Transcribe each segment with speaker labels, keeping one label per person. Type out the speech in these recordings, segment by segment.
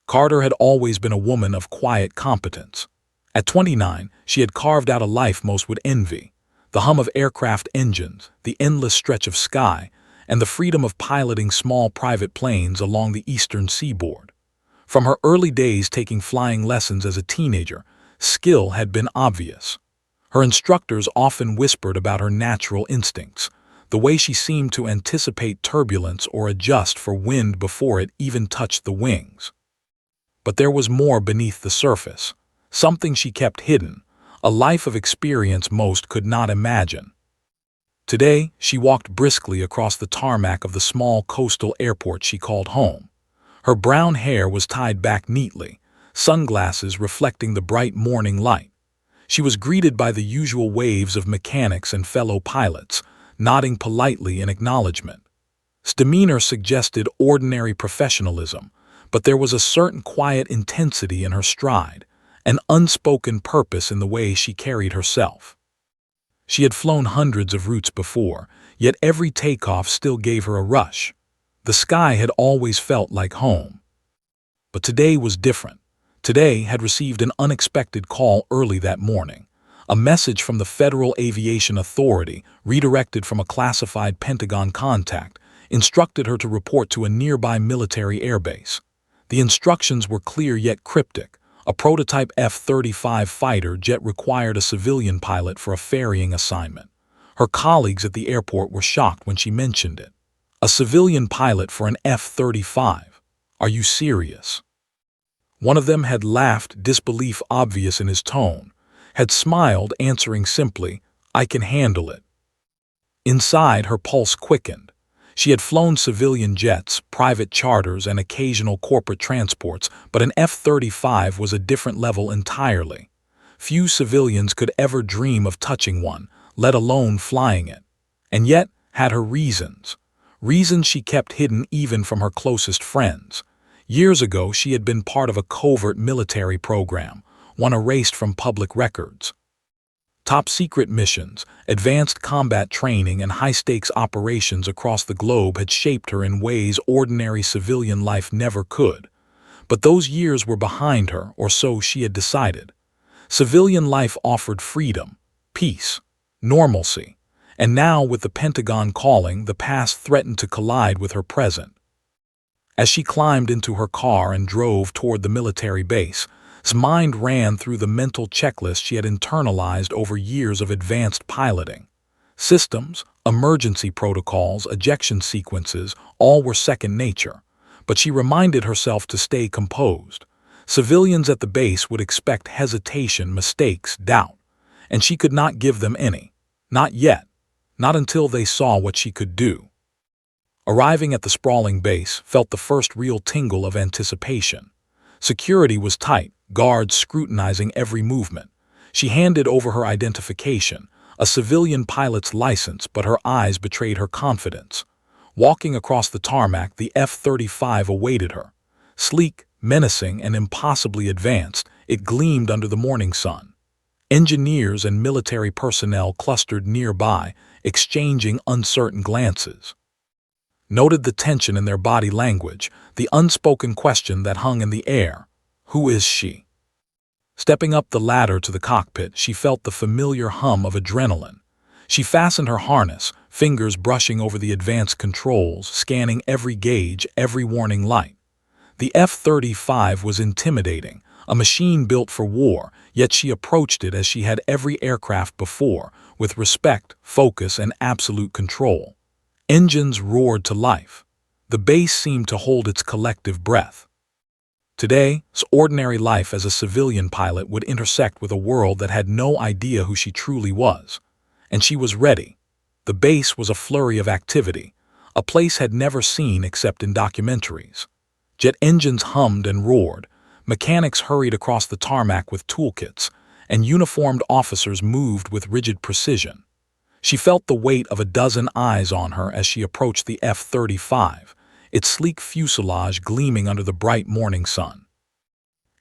Speaker 1: Carter had always been a woman of quiet competence. At 29, she had carved out a life most would envy: the hum of aircraft engines, the endless stretch of sky, and the freedom of piloting small private planes along the eastern seaboard. From her early days taking flying lessons as a teenager, skill had been obvious. Her instructors often whispered about her natural instincts, the way she seemed to anticipate turbulence or adjust for wind before it even touched the wings. But there was more beneath the surface, something she kept hidden, a life of experience most could not imagine. Today, she walked briskly across the tarmac of the small coastal airport she called home. Her brown hair was tied back neatly, sunglasses reflecting the bright morning light. She was greeted by the usual waves of mechanics and fellow pilots, nodding politely in acknowledgement. Her demeanor suggested ordinary professionalism, but there was a certain quiet intensity in her stride, an unspoken purpose in the way she carried herself. She had flown hundreds of routes before, yet every takeoff still gave her a rush. The sky had always felt like home. But today was different. Today had received an unexpected call early that morning. A message from the Federal Aviation Authority, redirected from a classified Pentagon contact, instructed her to report to a nearby military airbase. The instructions were clear yet cryptic. A prototype F-35 fighter jet required a civilian pilot for a ferrying assignment. Her colleagues at the airport were shocked when she mentioned it. A civilian pilot for an F-35? Are you serious? One of them had laughed, disbelief obvious in his tone, had smiled, answering simply, "I can handle it." Inside, her pulse quickened. She had flown civilian jets, private charters, and occasional corporate transports, but an F-35 was a different level entirely. Few civilians could ever dream of touching one, let alone flying it. And yet, had her reasons. Reasons she kept hidden even from her closest friends. Years ago, she had been part of a covert military program, one erased from public records. Top-secret missions, advanced combat training, and high-stakes operations across the globe had shaped her in ways ordinary civilian life never could. But those years were behind her, or so she had decided. Civilian life offered freedom, peace, normalcy, and now, with the Pentagon calling, the past threatened to collide with her present. As she climbed into her car and drove toward the military base, her mind ran through the mental checklist she had internalized over years of advanced piloting. Systems, emergency protocols, ejection sequences, all were second nature, but she reminded herself to stay composed. Civilians at the base would expect hesitation, mistakes, doubt, and she could not give them any. Not yet. Not until they saw what she could do. Arriving at the sprawling base, felt the first real tingle of anticipation. Security was tight, guards scrutinizing every movement. She handed over her identification, a civilian pilot's license, but her eyes betrayed her confidence. Walking across the tarmac, the F-35 awaited her. Sleek, menacing, and impossibly advanced, it gleamed under the morning sun. Engineers and military personnel clustered nearby, exchanging uncertain glances. Noted the tension in their body language, the unspoken question that hung in the air: who is she? Stepping up the ladder to the cockpit, she felt the familiar hum of adrenaline. She fastened her harness, fingers brushing over the advanced controls, scanning every gauge, every warning light. The F-35 was intimidating, a machine built for war, yet she approached it as she had every aircraft before, with respect, focus, and absolute control. Engines roared to life. The base seemed to hold its collective breath. Today's ordinary life as a civilian pilot would intersect with a world that had no idea who she truly was. And she was ready. The base was a flurry of activity, a place had never seen except in documentaries. Jet engines hummed and roared, mechanics hurried across the tarmac with toolkits, and uniformed officers moved with rigid precision. She felt the weight of a dozen eyes on her as she approached the F-35, its sleek fuselage gleaming under the bright morning sun.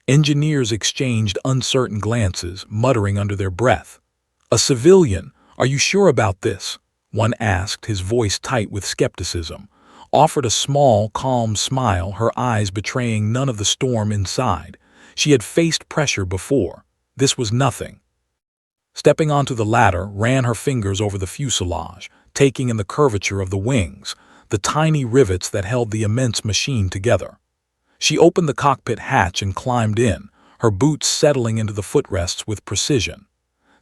Speaker 1: Engineers exchanged uncertain glances, muttering under their breath. "A civilian? Are you sure about this?" one asked, his voice tight with skepticism. offered a small, calm smile, her eyes betraying none of the storm inside. She had faced pressure before. This was nothing. Stepping onto the ladder, ran her fingers over the fuselage, taking in the curvature of the wings, the tiny rivets that held the immense machine together. She opened the cockpit hatch and climbed in, her boots settling into the footrests with precision.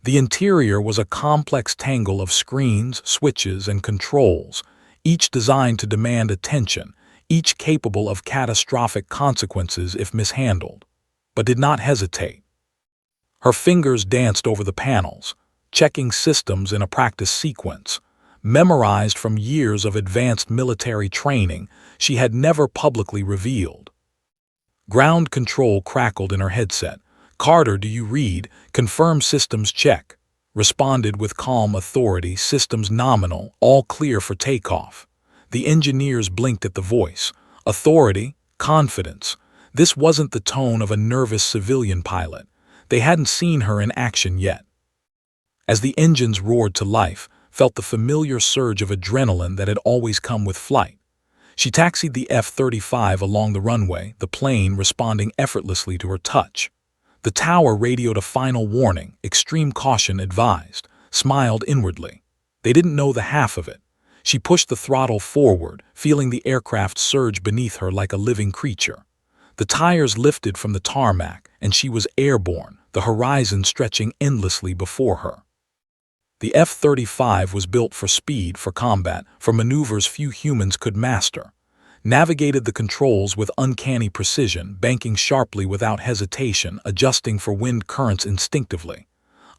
Speaker 1: The interior was a complex tangle of screens, switches, and controls, each designed to demand attention, each capable of catastrophic consequences if mishandled. But did not hesitate. Her fingers danced over the panels, checking systems in a practice sequence, memorized from years of advanced military training she had never publicly revealed. Ground control crackled in her headset. "Carter, do you read? Confirm systems check." Responded with calm authority, "Systems nominal, all clear for takeoff." The engineers blinked at the voice. Authority, confidence. This wasn't the tone of a nervous civilian pilot. They hadn't seen her in action yet. As the engines roared to life, felt the familiar surge of adrenaline that had always come with flight. She taxied the F-35 along the runway, the plane responding effortlessly to her touch. The tower radioed a final warning, extreme caution advised, smiled inwardly. They didn't know the half of it. She pushed the throttle forward, feeling the aircraft surge beneath her like a living creature. The tires lifted from the tarmac, and she was airborne, the horizon stretching endlessly before her. The F-35 was built for speed, for combat, for maneuvers few humans could master. Navigated the controls with uncanny precision, banking sharply without hesitation, adjusting for wind currents instinctively.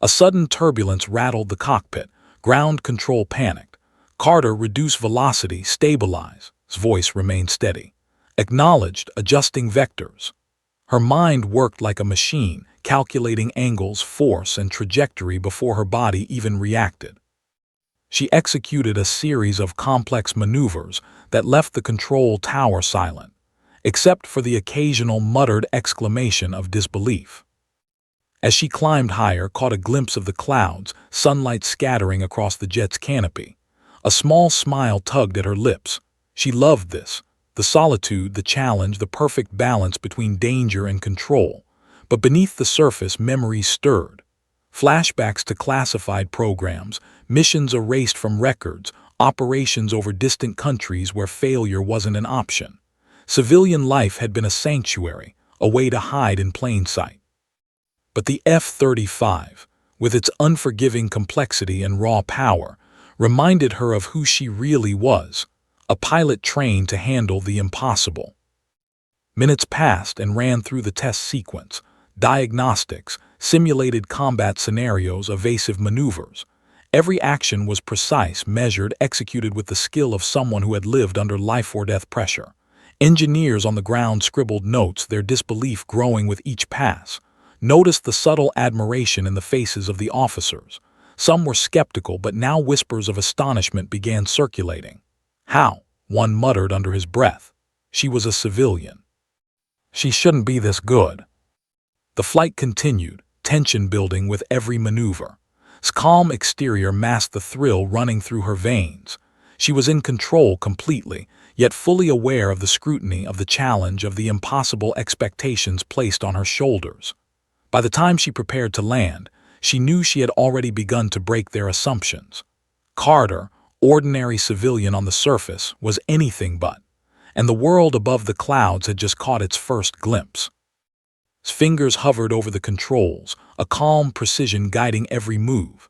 Speaker 1: A sudden turbulence rattled the cockpit. Ground control panicked. "Carter, reduce velocity, stabilize." His voice remained steady. "Acknowledged, adjusting vectors." Her mind worked like a machine, calculating angles, force, and trajectory before her body even reacted. She executed a series of complex maneuvers that left the control tower silent, except for the occasional muttered exclamation of disbelief. As she climbed higher, caught a glimpse of the clouds, sunlight scattering across the jet's canopy. A small smile tugged at her lips. She loved this. The solitude, the challenge, the perfect balance between danger and control. But beneath the surface, memories stirred. Flashbacks to classified programs, missions erased from records, operations over distant countries where failure wasn't an option. Civilian life had been a sanctuary, a way to hide in plain sight. But the F-35, with its unforgiving complexity and raw power, reminded her of who she really was. A pilot trained to handle the impossible. Minutes passed and ran through the test sequence. Diagnostics, simulated combat scenarios, evasive maneuvers. Every action was precise, measured, executed with the skill of someone who had lived under life-or-death pressure. Engineers on the ground scribbled notes, their disbelief growing with each pass. Noticed the subtle admiration in the faces of the officers. Some were skeptical, but now whispers of astonishment began circulating. "How?" one muttered under his breath. She was a civilian. She shouldn't be this good. The flight continued, tension building with every maneuver. Its calm exterior masked the thrill running through her veins. She was in control completely, yet fully aware of the scrutiny, of the challenge, of the impossible expectations placed on her shoulders. By the time she prepared to land, she knew she had already begun to break their assumptions. Carter, ordinary civilian on the surface, was anything but, and the world above the clouds had just caught its first glimpse. His fingers hovered over the controls, a calm precision guiding every move.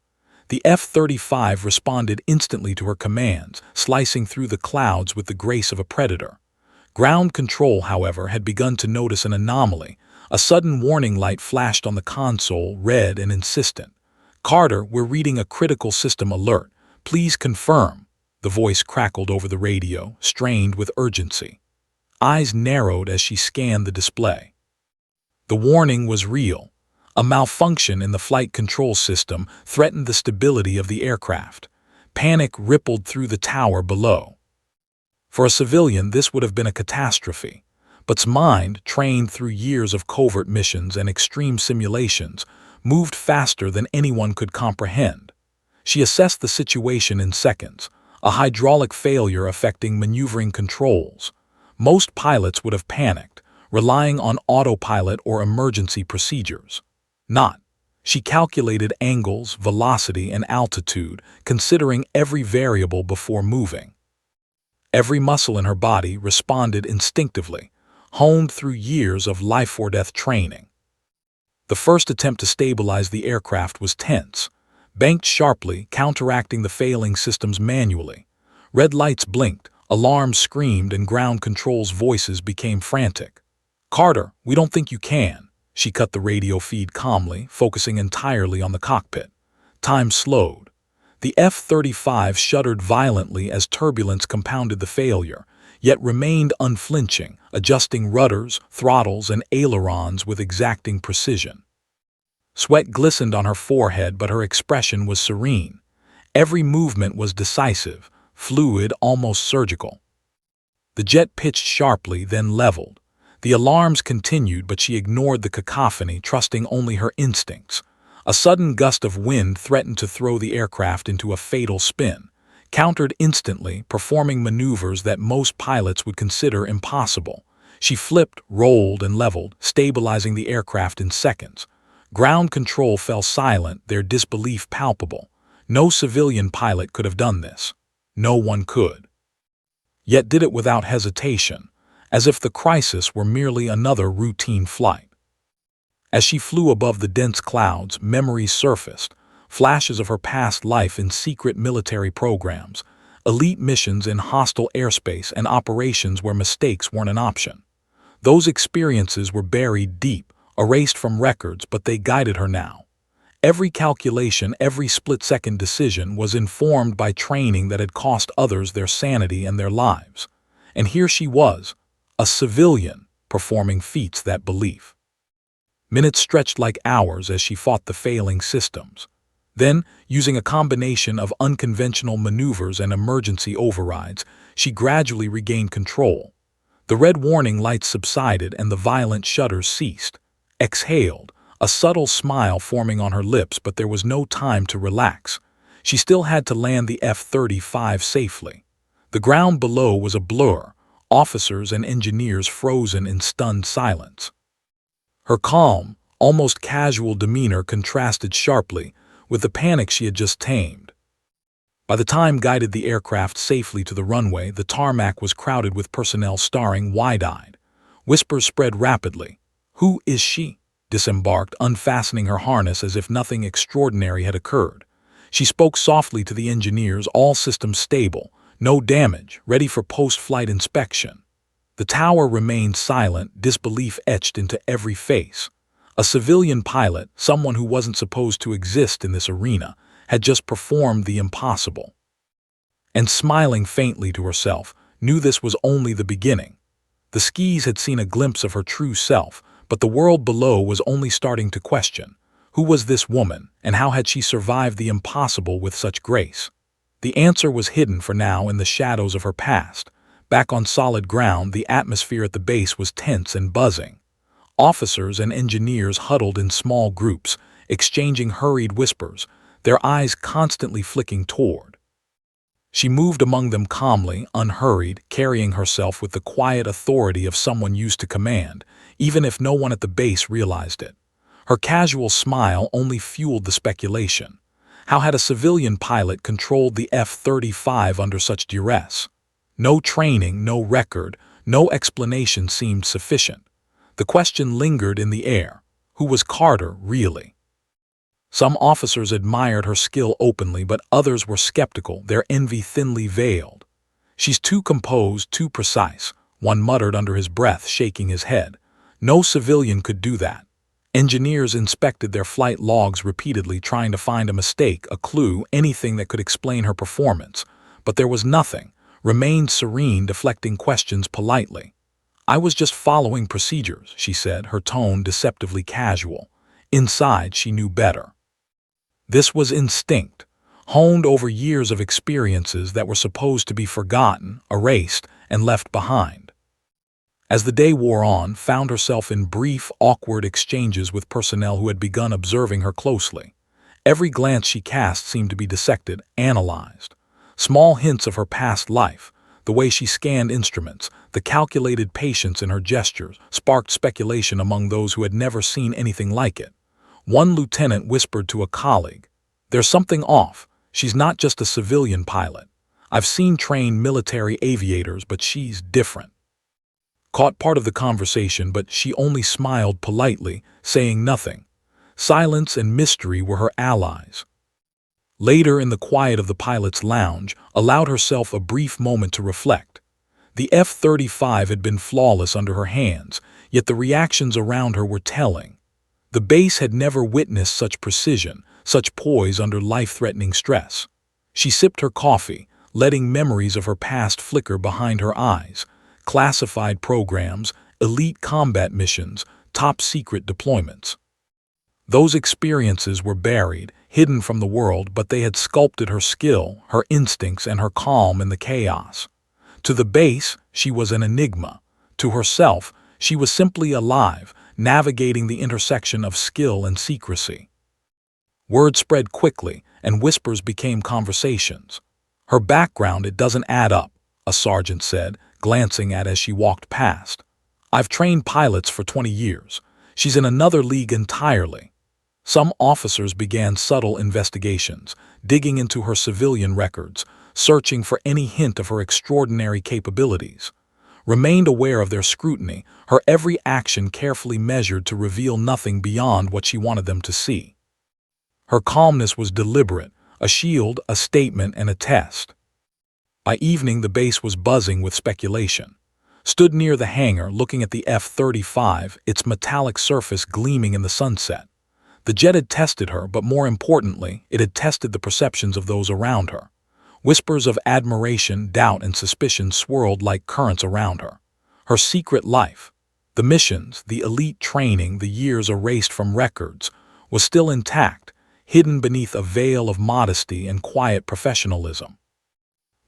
Speaker 1: The F-35 responded instantly to her commands, slicing through the clouds with the grace of a predator. Ground control, however, had begun to notice an anomaly. A sudden warning light flashed on the console, red and insistent. "Carter, we're reading a critical system alert. Please confirm." The voice crackled over the radio, strained with urgency. Eyes narrowed as she scanned the display. The warning was real. A malfunction in the flight control system threatened the stability of the aircraft. Panic rippled through the tower below. For a civilian, this would have been a catastrophe. But's mind, trained through years of covert missions and extreme simulations, moved faster than anyone could comprehend. She assessed the situation in seconds. a hydraulic failure affecting maneuvering controls. Most pilots would have panicked, relying on autopilot or emergency procedures. Not. She calculated angles, velocity, and altitude, considering every variable before moving. Every muscle in her body responded instinctively, honed through years of life-or-death training. The first attempt to stabilize the aircraft was tense, banked sharply, counteracting the failing systems manually. Red lights blinked, alarms screamed, and ground control's voices became frantic. "Carter, we don't think you can." She cut the radio feed calmly, focusing entirely on the cockpit. Time slowed. The F-35 shuddered violently as turbulence compounded the failure, yet remained unflinching, adjusting rudders, throttles, and ailerons with exacting precision. Sweat glistened on her forehead, but her expression was serene. Every movement was decisive, fluid, almost surgical. The jet pitched sharply, then leveled. The alarms continued, but she ignored the cacophony, trusting only her instincts. A sudden gust of wind threatened to throw the aircraft into a fatal spin, countered instantly, performing maneuvers that most pilots would consider impossible. She flipped, rolled, and leveled, stabilizing the aircraft in seconds. Ground control fell silent, their disbelief palpable. No civilian pilot could have done this. No one could. Yet did it without hesitation, as if the crisis were merely another routine flight. As she flew above the dense clouds, memories surfaced, flashes of her past life in secret military programs, elite missions in hostile airspace, and operations where mistakes weren't an option. Those experiences were buried deep, erased from records, but they guided her now. Every calculation, every split-second decision was informed by training that had cost others their sanity and their lives. And here she was, a civilian, performing feats that belief. Minutes stretched like hours as she fought the failing systems. Then, using a combination of unconventional maneuvers and emergency overrides, she gradually regained control. The red warning lights subsided and the violent shudders ceased. Exhaled, a subtle smile forming on her lips, but there was no time to relax. She still had to land the F-35 safely. The ground below was a blur, officers and engineers frozen in stunned silence. Her calm, almost casual demeanor contrasted sharply with the panic she had just tamed. By the time guided the aircraft safely to the runway, the tarmac was crowded with personnel staring wide-eyed. Whispers spread rapidly. "Who is she?" Disembarked, unfastening her harness as if nothing extraordinary had occurred. She spoke softly to the engineers, all systems stable, no damage, ready for post-flight inspection. The tower remained silent, disbelief etched into every face. A civilian pilot, someone who wasn't supposed to exist in this arena, had just performed the impossible. And smiling faintly to herself, knew this was only the beginning. The skis had seen a glimpse of her true self, but the world below was only starting to question. Who was this woman, and how had she survived the impossible with such grace? The answer was hidden for now in the shadows of her past. Back on solid ground, the atmosphere at the base was tense and buzzing. Officers and engineers huddled in small groups, exchanging hurried whispers, their eyes constantly flicking toward. She moved among them calmly, unhurried, carrying herself with the quiet authority of someone used to command, even if no one at the base realized it. Her casual smile only fueled the speculation. How had a civilian pilot controlled the F-35 under such duress? No training, no record, no explanation seemed sufficient. The question lingered in the air. Who was Carter, really? Some officers admired her skill openly, but others were skeptical, their envy thinly veiled. "She's too composed, too precise," one muttered under his breath, shaking his head. No civilian could do that. Engineers inspected their flight logs repeatedly, trying to find a mistake, a clue, anything that could explain her performance. But there was nothing. Remained serene, deflecting questions politely. "I was just following procedures," she said, her tone deceptively casual. Inside, she knew better. This was instinct, honed over years of experiences that were supposed to be forgotten, erased, and left behind. As the day wore on, found herself in brief, awkward exchanges with personnel who had begun observing her closely. Every glance she cast seemed to be dissected, analyzed. Small hints of her past life, the way she scanned instruments, the calculated patience in her gestures, sparked speculation among those who had never seen anything like it. One lieutenant whispered to a colleague, "There's something off. She's not just a civilian pilot. I've seen trained military aviators, but she's different." Caught part of the conversation, but she only smiled politely, saying nothing. Silence and mystery were her allies. Later, in the quiet of the pilot's lounge, allowed herself a brief moment to reflect. The F-35 had been flawless under her hands, yet the reactions around her were telling. The base had never witnessed such precision, such poise under life-threatening stress. She sipped her coffee, letting memories of her past flicker behind her eyes. Classified programs, elite combat missions, top-secret deployments. Those experiences were buried, hidden from the world, but they had sculpted her skill, her instincts, and her calm in the chaos. To the base, she was an enigma. To herself, she was simply alive, navigating the intersection of skill and secrecy. Word spread quickly, and whispers became conversations. "Her background, it doesn't add up," a sergeant said, glancing at as she walked past. "I've trained pilots for 20 years. She's in another league entirely." Some officers began subtle investigations, digging into her civilian records, searching for any hint of her extraordinary capabilities. Remained aware of their scrutiny, her every action carefully measured to reveal nothing beyond what she wanted them to see. Her calmness was deliberate, a shield, a statement, and a test. By evening, the base was buzzing with speculation. Stood near the hangar, looking at the F-35, its metallic surface gleaming in the sunset. The jet had tested her, but more importantly, it had tested the perceptions of those around her. Whispers of admiration, doubt, and suspicion swirled like currents around her. Her secret life, the missions, the elite training, the years erased from records, was still intact, hidden beneath a veil of modesty and quiet professionalism.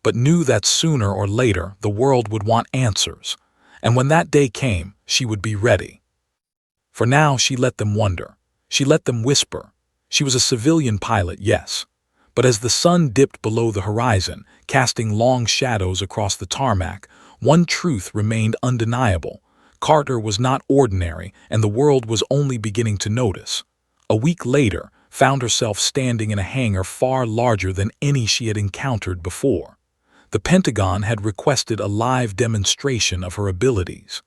Speaker 1: But knew that sooner or later the world would want answers, and when that day came, she would be ready. For now, she let them wonder. She let them whisper. She was a civilian pilot, yes. But as the sun dipped below the horizon, casting long shadows across the tarmac, one truth remained undeniable. Carter was not ordinary, and the world was only beginning to notice. A week later, found herself standing in a hangar far larger than any she had encountered before. The Pentagon had requested a live demonstration of her abilities.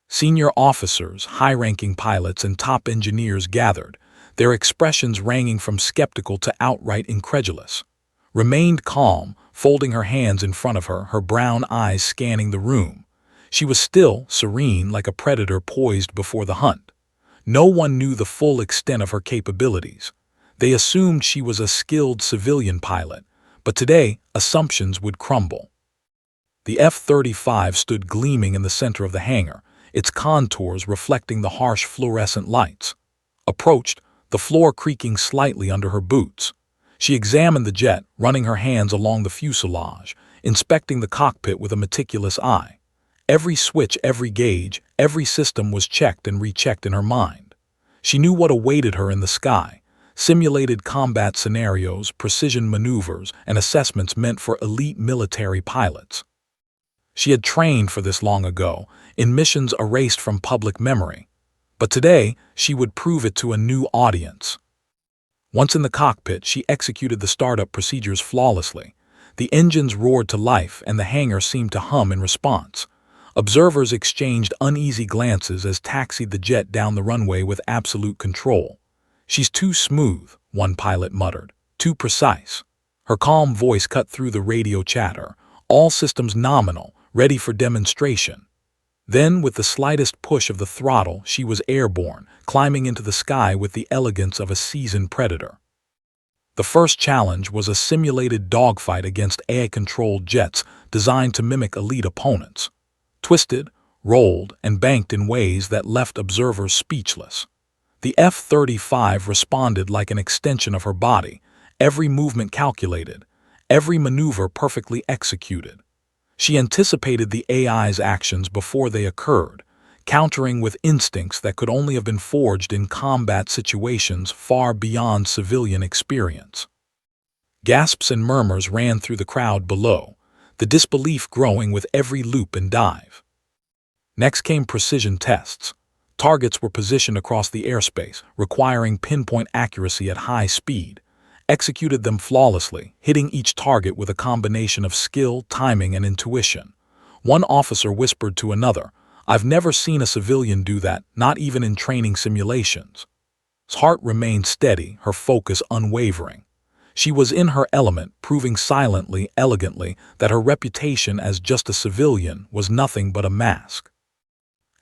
Speaker 1: Senior officers, high-ranking pilots, and top engineers gathered, their expressions ranging from skeptical to outright incredulous. Remained calm, folding her hands in front of her, her brown eyes scanning the room. She was still serene, like a predator poised before the hunt. No one knew the full extent of her capabilities. They assumed she was a skilled civilian pilot, but today assumptions would crumble. The F-35 stood gleaming in the center of the hangar, its contours reflecting the harsh fluorescent lights. Approached, the floor creaking slightly under her boots. She examined the jet, running her hands along the fuselage, inspecting the cockpit with a meticulous eye. Every switch, every gauge, every system was checked and rechecked in her mind. She knew what awaited her in the sky: simulated combat scenarios, precision maneuvers, and assessments meant for elite military pilots. She had trained for this long ago, in missions erased from public memory. But today, she would prove it to a new audience. Once in the cockpit, she executed the startup procedures flawlessly. The engines roared to life, and the hangar seemed to hum in response. Observers exchanged uneasy glances as taxied the jet down the runway with absolute control. "She's too smooth," one pilot muttered. "Too precise." Her calm voice cut through the radio chatter. All systems nominal, ready for demonstration. Then, with the slightest push of the throttle, she was airborne, climbing into the sky with the elegance of a seasoned predator. The first challenge was a simulated dogfight against AI-controlled jets designed to mimic elite opponents. Twisted, rolled, and banked in ways that left observers speechless. The F-35 responded like an extension of her body, every movement calculated, every maneuver perfectly executed. She anticipated the AI's actions before they occurred, countering with instincts that could only have been forged in combat situations far beyond civilian experience. Gasps and murmurs ran through the crowd below, the disbelief growing with every loop and dive. Next came precision tests. Targets were positioned across the airspace, requiring pinpoint accuracy at high speed. Executed them flawlessly, hitting each target with a combination of skill, timing, and intuition. One officer whispered to another, "I've never seen a civilian do that, not even in training simulations." His heart remained steady, her focus unwavering. She was in her element, proving silently, elegantly, that her reputation as just a civilian was nothing but a mask.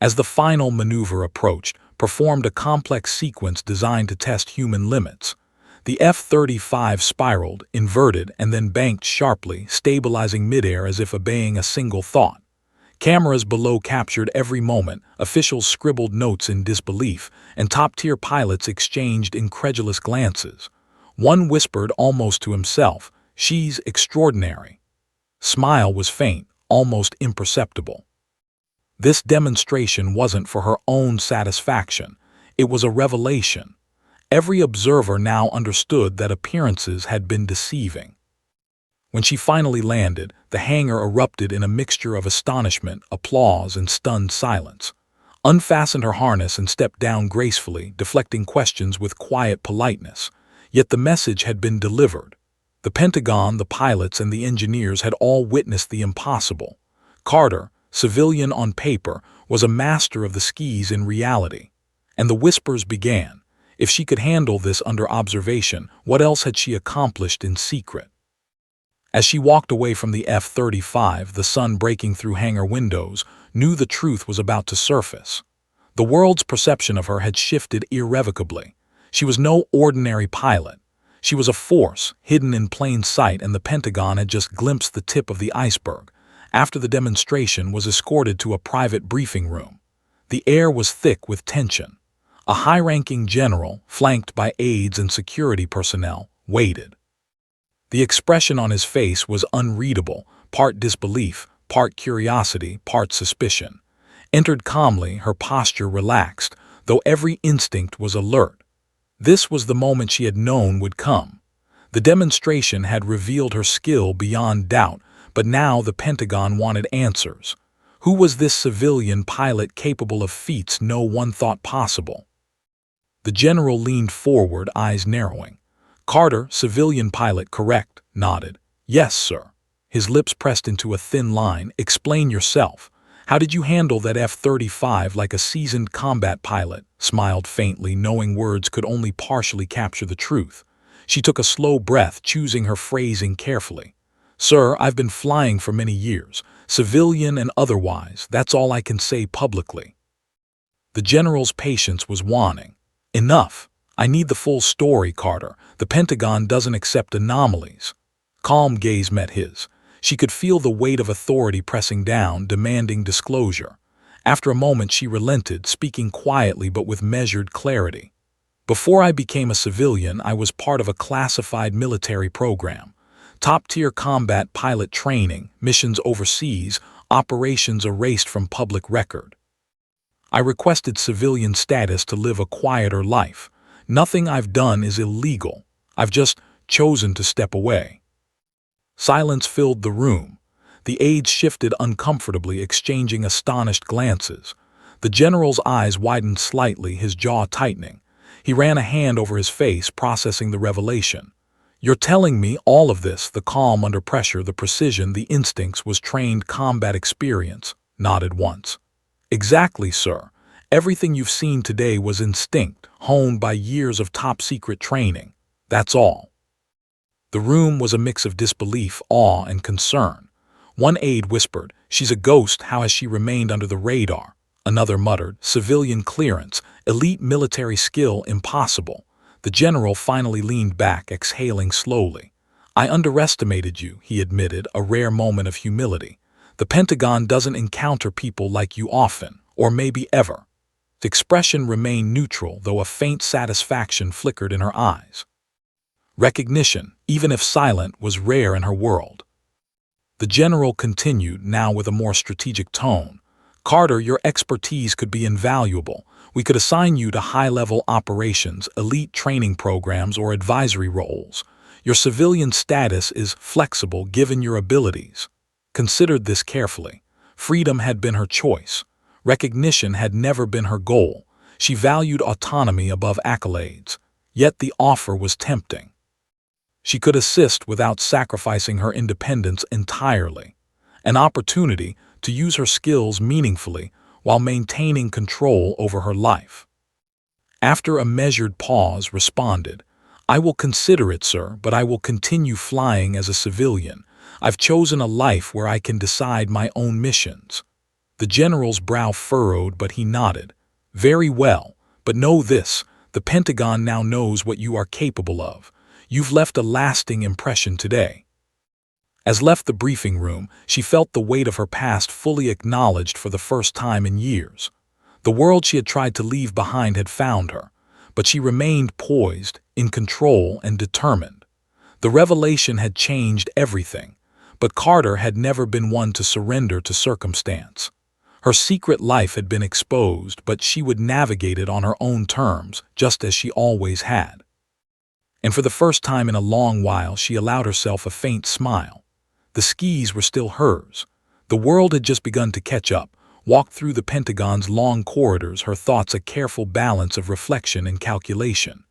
Speaker 1: As the final maneuver approached, performed a complex sequence designed to test human limits. The F-35 spiraled, inverted, and then banked sharply, stabilizing midair as if obeying a single thought. Cameras below captured every moment, officials scribbled notes in disbelief, and top-tier pilots exchanged incredulous glances. One whispered almost to himself, "She's extraordinary." Smile was faint, almost imperceptible. This demonstration wasn't for her own satisfaction. It was a revelation. Every observer now understood that appearances had been deceiving. When she finally landed, the hangar erupted in a mixture of astonishment, applause, and stunned silence. Unfastened her harness and stepped down gracefully, deflecting questions with quiet politeness. Yet the message had been delivered. The Pentagon, the pilots, and the engineers had all witnessed the impossible. Carter, civilian on paper, was a master of the skis in reality. And the whispers began. If she could handle this under observation, what else had she accomplished in secret? As she walked away from the F-35, the sun breaking through hangar windows, knew the truth was about to surface. The world's perception of her had shifted irrevocably. She was no ordinary pilot. She was a force, hidden in plain sight, and the Pentagon had just glimpsed the tip of the iceberg. After the demonstration, was escorted to a private briefing room. The air was thick with tension. A high-ranking general, flanked by aides and security personnel, waited. The expression on his face was unreadable, part disbelief, part curiosity, part suspicion. Entered calmly, her posture relaxed, though every instinct was alert. This was the moment she had known would come. The demonstration had revealed her skill beyond doubt, but now the Pentagon wanted answers. Who was this civilian pilot capable of feats no one thought possible? The general leaned forward, eyes narrowing. "Carter, civilian pilot, correct," nodded. "Yes, sir." His lips pressed into a thin line. "Explain yourself. How did you handle that F-35 like a seasoned combat pilot?" Smiled faintly, knowing words could only partially capture the truth. She took a slow breath, choosing her phrasing carefully. "Sir, I've been flying for many years, civilian and otherwise. That's all I can say publicly." The general's patience was waning. "Enough. I need the full story, Carter. The Pentagon doesn't accept anomalies." Calm gaze met his. She could feel the weight of authority pressing down, demanding disclosure. After a moment she relented, speaking quietly but with measured clarity. "Before I became a civilian, I was part of a classified military program. Top-tier combat pilot training, missions overseas, operations erased from public record. I requested civilian status to live a quieter life. Nothing I've done is illegal. I've just chosen to step away." Silence filled the room. The aides shifted uncomfortably, exchanging astonished glances. The general's eyes widened slightly, his jaw tightening. He ran a hand over his face, processing the revelation. "You're telling me all of this, the calm under pressure, the precision, the instincts, was trained combat experience?" Nodded once. "Exactly, sir. Everything you've seen today was instinct, honed by years of top-secret training. That's all." The room was a mix of disbelief, awe, and concern. One aide whispered, "She's a ghost. How has she remained under the radar?" Another muttered, "Civilian clearance, elite military skill, impossible." The general finally leaned back, exhaling slowly. "I underestimated you," he admitted, a rare moment of humility. "The Pentagon doesn't encounter people like you often, or maybe ever." The expression remained neutral, though a faint satisfaction flickered in her eyes. Recognition, even if silent, was rare in her world. The general continued, now with a more strategic tone. "Carter, your expertise could be invaluable. We could assign you to high-level operations, elite training programs, or advisory roles. Your civilian status is flexible given your abilities. Considered this carefully. Freedom had been her choice. Recognition had never been her goal. She valued autonomy above accolades. Yet the offer was tempting. She could assist without sacrificing her independence entirely. An opportunity to use her skills meaningfully while maintaining control over her life. After a measured pause, responded, "I will consider it, sir, but I will continue flying as a civilian. I've chosen a life where I can decide my own missions." The general's brow furrowed, but he nodded. "Very well, but know this, the Pentagon now knows what you are capable of. You've left a lasting impression today." As left the briefing room, she felt the weight of her past fully acknowledged for the first time in years. The world she had tried to leave behind had found her, but she remained poised, in control, and determined. The revelation had changed everything, but Carter had never been one to surrender to circumstance. Her secret life had been exposed, but she would navigate it on her own terms, just as she always had. And for the first time in a long while, she allowed herself a faint smile. The skis were still hers. The world had just begun to catch up. Walked through the Pentagon's long corridors, her thoughts a careful balance of reflection and calculation.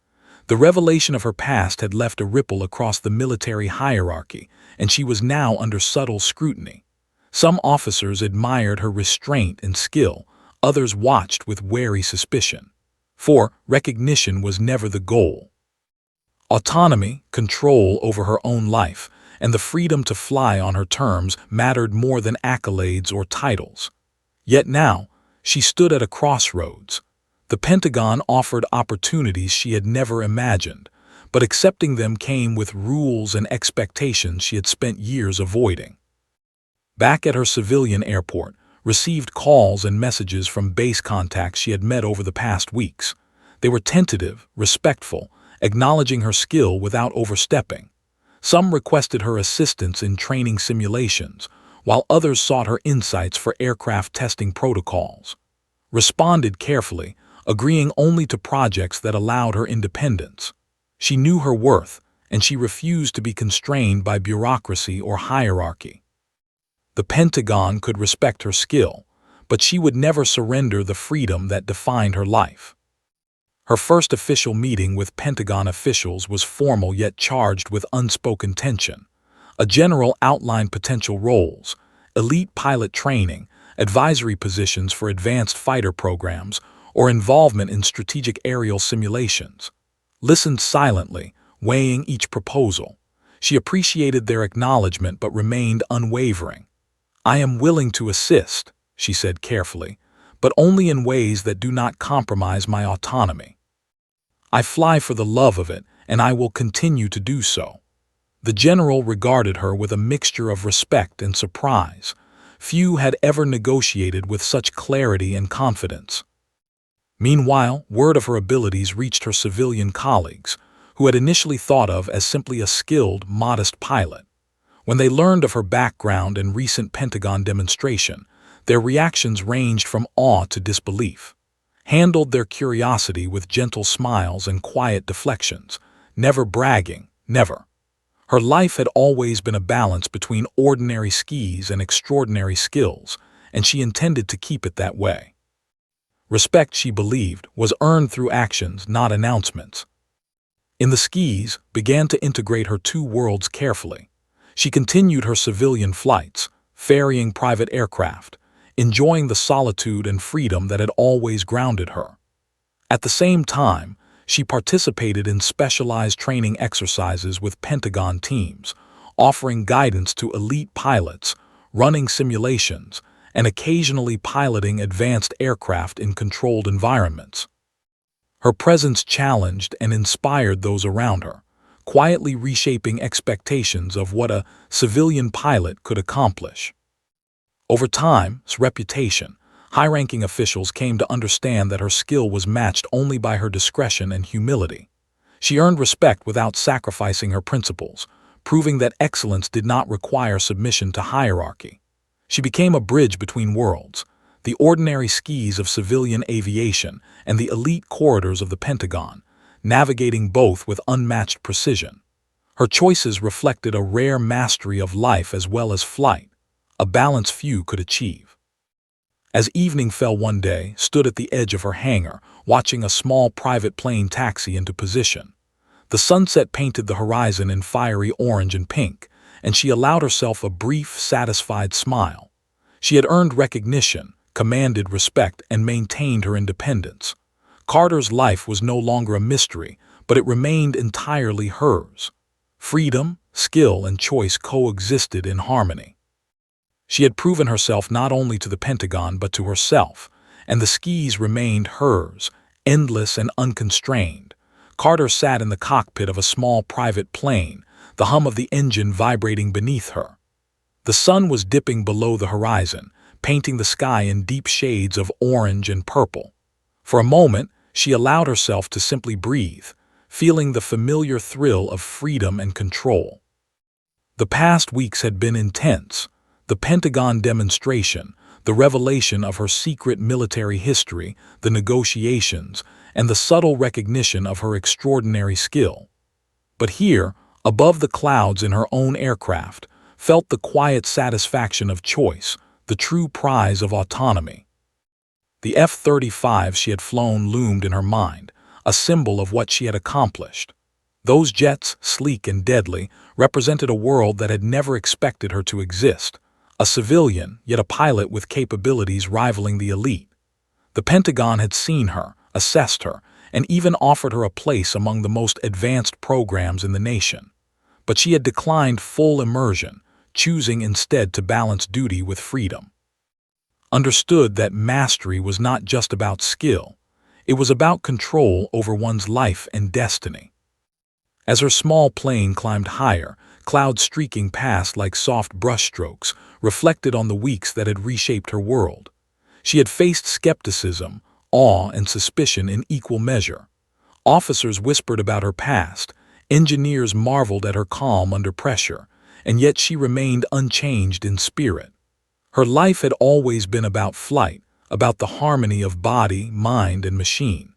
Speaker 1: The revelation of her past had left a ripple across the military hierarchy, and she was now under subtle scrutiny. Some officers admired her restraint and skill, others watched with wary suspicion. For recognition was never the goal. Autonomy, control over her own life, and the freedom to fly on her terms mattered more than accolades or titles. Yet now, she stood at a crossroads. The Pentagon offered opportunities she had never imagined, but accepting them came with rules and expectations she had spent years avoiding. Back at her civilian airport, received calls and messages from base contacts she had met over the past weeks. They were tentative, respectful, acknowledging her skill without overstepping. Some requested her assistance in training simulations, while others sought her insights for aircraft testing protocols. Responded carefully, agreeing only to projects that allowed her independence. She knew her worth, and she refused to be constrained by bureaucracy or hierarchy. The Pentagon could respect her skill, but she would never surrender the freedom that defined her life. Her first official meeting with Pentagon officials was formal yet charged with unspoken tension. A general outlined potential roles: elite pilot training, advisory positions for advanced fighter programs, or involvement in strategic aerial simulations. Listened silently, weighing each proposal. She appreciated their acknowledgement but remained unwavering. "I am willing to assist," she said carefully, "but only in ways that do not compromise my autonomy. I fly for the love of it, and I will continue to do so." The general regarded her with a mixture of respect and surprise. Few had ever negotiated with such clarity and confidence. Meanwhile, word of her abilities reached her civilian colleagues, who had initially thought of as simply a skilled, modest pilot. When they learned of her background and recent Pentagon demonstration, their reactions ranged from awe to disbelief. Handled their curiosity with gentle smiles and quiet deflections, never bragging, never. Her life had always been a balance between ordinary skis and extraordinary skills, and she intended to keep it that way. Respect, she believed, was earned through actions, not announcements. In the skis, began to integrate her two worlds carefully. She continued her civilian flights, ferrying private aircraft, enjoying the solitude and freedom that had always grounded her. At the same time, she participated in specialized training exercises with Pentagon teams, offering guidance to elite pilots, running simulations, and occasionally piloting advanced aircraft in controlled environments. Her presence challenged and inspired those around her, quietly reshaping expectations of what a civilian pilot could accomplish. Over time, reputation, high-ranking officials came to understand that her skill was matched only by her discretion and humility. She earned respect without sacrificing her principles, proving that excellence did not require submission to hierarchy. She became a bridge between worlds, the ordinary skis of civilian aviation and the elite corridors of the Pentagon, navigating both with unmatched precision. Her choices reflected a rare mastery of life as well as flight, a balance few could achieve. As evening fell one day, stood at the edge of her hangar, watching a small private plane taxi into position. The sunset painted the horizon in fiery orange and pink, and she allowed herself a brief, satisfied smile. She had earned recognition, commanded respect, and maintained her independence. Carter's life was no longer a mystery, but it remained entirely hers. Freedom, skill, and choice coexisted in harmony. She had proven herself not only to the Pentagon but to herself, and the skis remained hers, endless and unconstrained. Carter sat in the cockpit of a small private plane, the hum of the engine vibrating beneath her. The sun was dipping below the horizon, painting the sky in deep shades of orange and purple. For a moment, she allowed herself to simply breathe, feeling the familiar thrill of freedom and control. The past weeks had been intense. The Pentagon demonstration, the revelation of her secret military history, the negotiations, and the subtle recognition of her extraordinary skill. But here, above the clouds in her own aircraft, felt the quiet satisfaction of choice, the true prize of autonomy. The F-35s she had flown loomed in her mind, a symbol of what she had accomplished. Those jets, sleek and deadly, represented a world that had never expected her to exist. A civilian, yet a pilot with capabilities rivaling the elite. The Pentagon had seen her, assessed her, and even offered her a place among the most advanced programs in the nation. But she had declined full immersion, choosing instead to balance duty with freedom. Understood that mastery was not just about skill, it was about control over one's life and destiny. As her small plane climbed higher, clouds streaking past like soft brushstrokes, reflected on the weeks that had reshaped her world. She had faced skepticism, awe, and suspicion in equal measure. Officers whispered about her past, engineers marveled at her calm under pressure, and yet she remained unchanged in spirit. Her life had always been about flight, about the harmony of body, mind, and machine.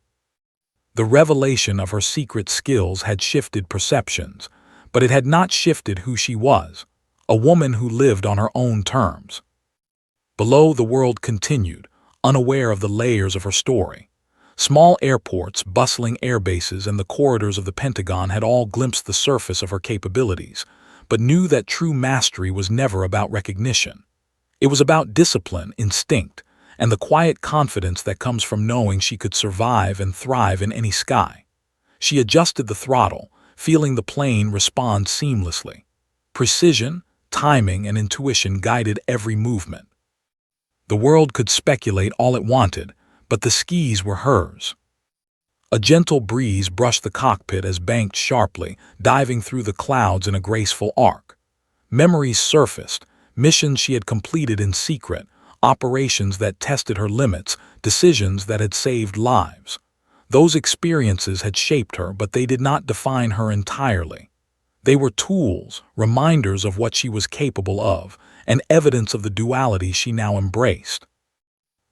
Speaker 1: The revelation of her secret skills had shifted perceptions, but it had not shifted who she was, a woman who lived on her own terms. Below, the world continued, unaware of the layers of her story. Small airports, bustling airbases, and the corridors of the Pentagon had all glimpsed the surface of her capabilities, but knew that true mastery was never about recognition. It was about discipline, instinct, and the quiet confidence that comes from knowing she could survive and thrive in any sky. She adjusted the throttle, feeling the plane respond seamlessly. Precision, timing, and intuition guided every movement. The world could speculate all it wanted, but the skis were hers. A gentle breeze brushed the cockpit as banked sharply, diving through the clouds in a graceful arc. Memories surfaced, missions she had completed in secret, operations that tested her limits, decisions that had saved lives. Those experiences had shaped her, but they did not define her entirely. They were tools, reminders of what she was capable of, and evidence of the duality she now embraced.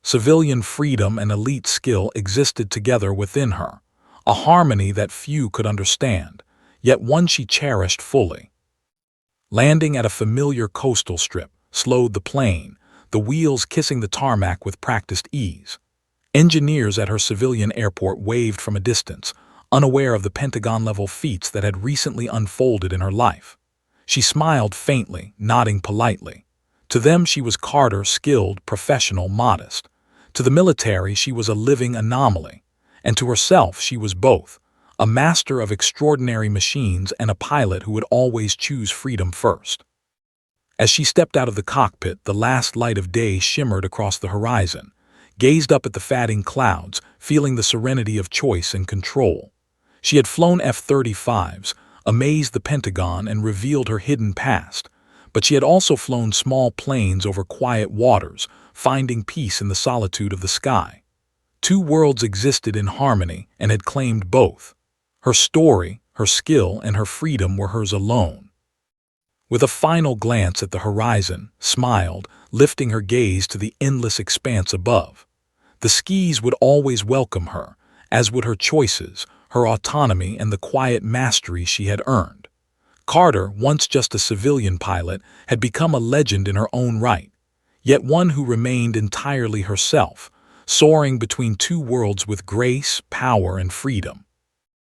Speaker 1: Civilian freedom and elite skill existed together within her, a harmony that few could understand, yet one she cherished fully. Landing at a familiar coastal strip slowed the plane, the wheels kissing the tarmac with practiced ease. Engineers at her civilian airport waved from a distance, unaware of the Pentagon-level feats that had recently unfolded in her life. She smiled faintly, nodding politely. To them she was Carter, skilled, professional, modest. To the military she was a living anomaly. And to herself she was both, a master of extraordinary machines and a pilot who would always choose freedom first. As she stepped out of the cockpit, the last light of day shimmered across the horizon, gazed up at the fatting clouds, feeling the serenity of choice and control. She had flown F-35s, amazed the Pentagon and revealed her hidden past, but she had also flown small planes over quiet waters, finding peace in the solitude of the sky. Two worlds existed in harmony and had claimed both. Her story, her skill, and her freedom were hers alone. With a final glance at the horizon, smiled, lifting her gaze to the endless expanse above. The skis would always welcome her, as would her choices, her autonomy, and the quiet mastery she had earned. Carter, once just a civilian pilot, had become a legend in her own right, yet one who remained entirely herself, soaring between two worlds with grace, power, and freedom.